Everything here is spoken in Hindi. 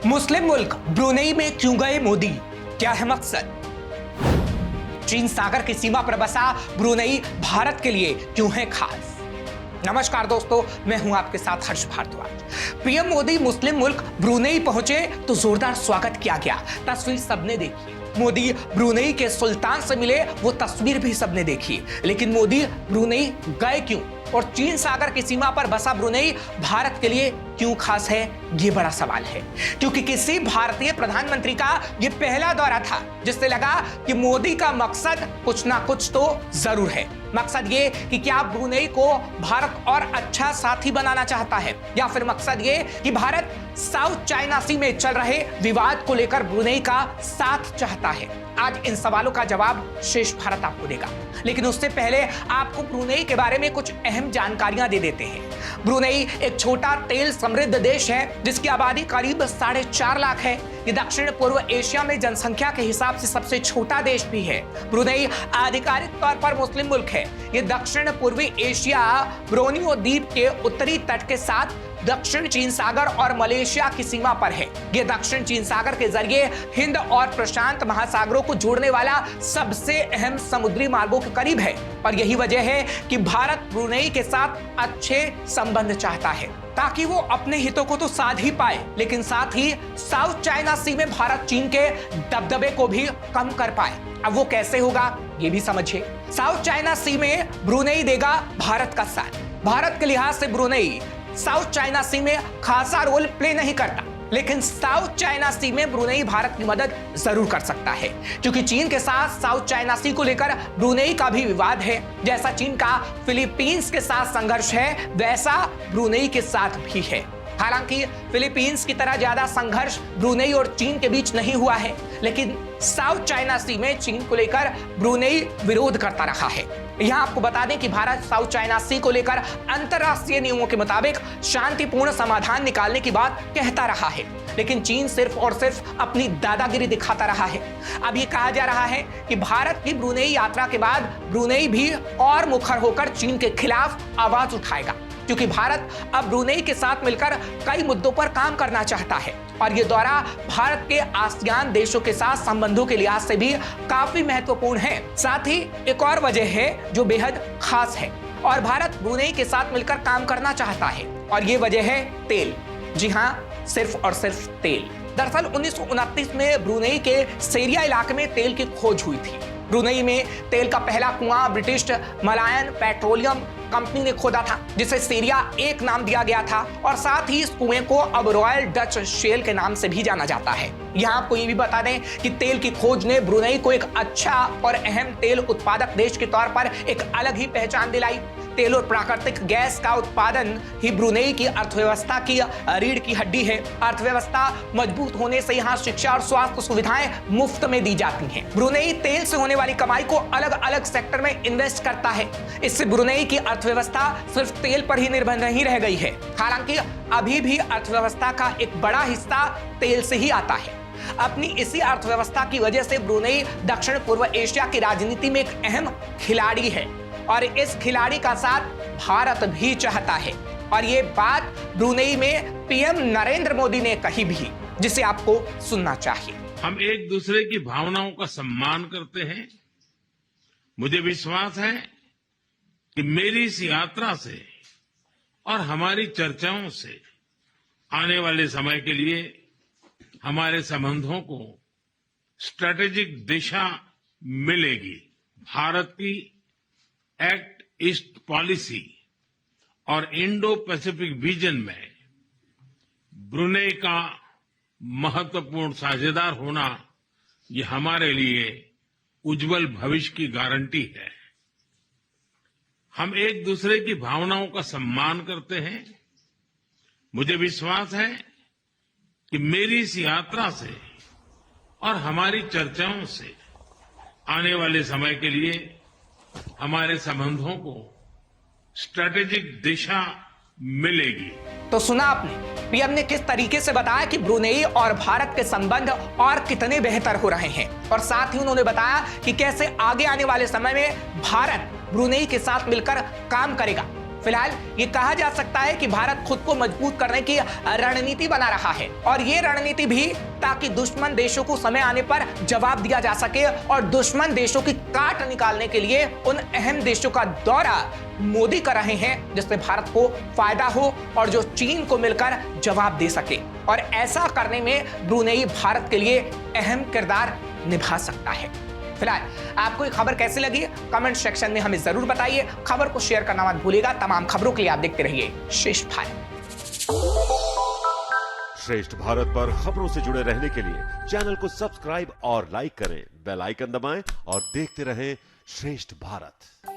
मुस्लिम मुल्क ब्रुनेई में क्यों गए मोदी, क्या है मकसद? चीन सागर की सीमा पर बसा ब्रुनेई भारत के लिए क्यों है खास? नमस्कार दोस्तों, मैं हूं आपके साथ हर्ष भारद्वाज। पीएम मोदी मुस्लिम मुल्क ब्रुनेई पहुंचे तो जोरदार स्वागत किया गया। तस्वीर सबने देखी। मोदी ब्रुनेई के सुल्तान से मिले, वो तस्वीर भी सबने देखी। लेकिन मोदी ब्रुनेई गए क्यों और चीन सागर की सीमा पर बसा ब्रुनेई भारत के लिए क्यों खास है, ये बड़ा सवाल है। क्योंकि किसी भारतीय प्रधानमंत्री का ये पहला दौरा था जिससे लगा कि मोदी का मकसद कुछ ना कुछ तो जरूर है। मकसद ये कि क्या ब्रुनेई को भारत और अच्छा साथी बनाना चाहता है, या फिर मकसद ये कि भारत साउथ चाइना सी में चल रहे विवाद को लेकर ब्रुनेई का साथ चाहता है। आज इन सवालों का जवाब शेष भारत आपको देगा, लेकिन उससे पहले आपको ब्रुनेई के बारे में कुछ अहम जानकारियां दे देते हैं। ब्रुनेई एक छोटा तेल समृद्ध देश है जिसकी आबादी करीब 4.5 लाख है। ये दक्षिण पूर्व एशिया में जनसंख्या के हिसाब से सबसे छोटा देश भी है। ब्रुनेई आधिकारिक तौर पर मुस्लिम मुल्क है। ये दक्षिण पूर्वी एशिया बोर्नियो द्वीप के उत्तरी तट के साथ दक्षिण चीन सागर और मलेशिया की सीमा पर है। ये दक्षिण चीन सागर के जरिए हिंद और प्रशांत महासागरों को जोड़ने वाला सबसे अहम समुद्री मार्गों के करीब है। और यही वजह है कि भारत ब्रुनेई के साथ अच्छे संबंध चाहता है, ताकि वो अपने हितों को तो साध ही पाए, लेकिन साथ ही साउथ चाइना सी में भारत चीन के दबदबे को भी कम कर पाए। अब वो कैसे होगा, ये भी समझिए। साउथ चाइना सी में ब्रुनेई देगा भारत का साथ। भारत के लिहाज से ब्रुनेई साउथ चाइना सी में खासा रोल प्ले नहीं करता, लेकिन साउथ चाइना सी में ब्रुनेई भारत की मदद जरूर कर सकता है, क्योंकि चीन के साथ साउथ चाइना सी को लेकर ब्रुनेई का भी विवाद है। जैसा चीन का फिलीपींस के साथ संघर्ष है, वैसा ब्रुनेई के साथ भी है। हालांकि फिलीपींस की तरह ज्यादा संघर्ष ब्रुनेई और चीन के बीच नहीं हुआ है, लेकिन साउथ चाइना सी में चीन को लेकर ब्रुनेई विरोध करता रहा है। यहां आपको बता दें कि भारत साउथ चाइना सी को लेकर अंतरराष्ट्रीय नियमों के मुताबिक शांतिपूर्ण समाधान निकालने की बात कहता रहा है, लेकिन चीन सिर्फ और सिर्फ अपनी दादागिरी दिखाता रहा है। अब ये कहा जा रहा है कि भारत की ब्रुनेई यात्रा के बाद ब्रुनेई भी और मुखर होकर चीन के खिलाफ आवाज उठाएगा, क्योंकि भारत अब ब्रुनेई के साथ मिलकर कई मुद्दों पर काम करना चाहता है। और ये दौरा भारत के आसियान देशों के साथ संबंधों के लिहाज से भी काफी महत्वपूर्ण है। साथ ही एक और वजह है जो बेहद खास है, और भारत ब्रुनेई के साथ मिलकर काम करना चाहता है, और ये वजह है तेल। जी हाँ, सिर्फ और सिर्फ तेल। दरअसल 1929 में ब्रुनेई के सेरिया इलाके में तेल की खोज हुई थी। ब्रुनेई में तेल का पहला कुआं ब्रिटिश मलायन पेट्रोलियम कंपनी ने खोदा था, जिसे सेरिया 1 नाम दिया गया था, और साथ ही इस कुएं को अब रॉयल डच शेल के नाम से भी जाना जाता है। यहाँ आपको ये भी बता दें कि तेल की खोज ने ब्रुनेई को एक अच्छा और अहम तेल उत्पादक देश के तौर पर एक अलग ही पहचान दिलाई। तेल और प्राकृतिक गैस का उत्पादन ही ब्रुनेई की अर्थव्यवस्था की रीढ़ की हड्डी है। अर्थव्यवस्था मजबूत होने से यहाँ शिक्षा और स्वास्थ्य सुविधाएं मुफ्त में दी जाती हैं। ब्रुनेई तेल से होने वाली कमाई को अलग अलग सेक्टर में इन्वेस्ट करता है। इससे ब्रुनेई की अर्थव्यवस्था सिर्फ तेल पर ही निर्भर नहीं रह गई है। हालांकि अभी भी अर्थव्यवस्था का एक बड़ा हिस्सा तेल से ही आता है। अपनी इसी अर्थव्यवस्था की वजह से ब्रुनेई दक्षिण पूर्व एशिया की राजनीति में एक अहम खिलाड़ी है, और इस खिलाड़ी का साथ भारत भी चाहता है। और ये बात ब्रुनेई में पीएम नरेंद्र मोदी ने कही भी, जिसे आपको सुनना चाहिए। हम एक दूसरे की भावनाओं का सम्मान करते हैं। मुझे विश्वास है कि मेरी इस यात्रा से और हमारी चर्चाओं से आने वाले समय के लिए हमारे संबंधों को स्ट्रेटेजिक दिशा मिलेगी। भारत की एक्ट ईस्ट पॉलिसी और इंडो पैसिफिक विजन में ब्रुनेई का महत्वपूर्ण साझेदार होना, ये हमारे लिए उज्जवल भविष्य की गारंटी है। हम एक दूसरे की भावनाओं का सम्मान करते हैं। मुझे विश्वास है कि मेरी इस यात्रा से और हमारी चर्चाओं से आने वाले समय के लिए हमारे संबंधों को स्ट्रेटेजिक दिशा मिलेगी। तो सुना आपने पीएम ने किस तरीके से बताया कि ब्रुनेई और भारत के संबंध और कितने बेहतर हो रहे हैं, और साथ ही उन्होंने बताया कि कैसे आगे आने वाले समय में भारत ब्रुनेई के साथ मिलकर काम करेगा। फिलहाल ये कहा जा सकता है कि भारत खुद को मजबूत करने की रणनीति बना रहा है और ये रणनीति भी ताकि दुश्मन देशों को समय आने पर जवाब दिया जा सके और दुश्मन देशों की काट निकालने के लिए उन अहम देशों का दौरा मोदी कर रहे हैं जिससे भारत को फायदा हो और जो चीन को मिलकर जवाब दे सके। और ऐसा करने में ब्रुनेई भारत के लिए अहम किरदार निभा सकता है। फिलहाल आपको ये खबर कैसी लगी कमेंट सेक्शन में हमें जरूर बताइए। खबर को शेयर करना मत भूलिएगा। तमाम खबरों के लिए आप देखते रहिए श्रेष्ठ भारत। श्रेष्ठ भारत पर खबरों से जुड़े रहने के लिए चैनल को सब्सक्राइब और लाइक करें, बेल आइकन दबाएं और देखते रहें श्रेष्ठ भारत।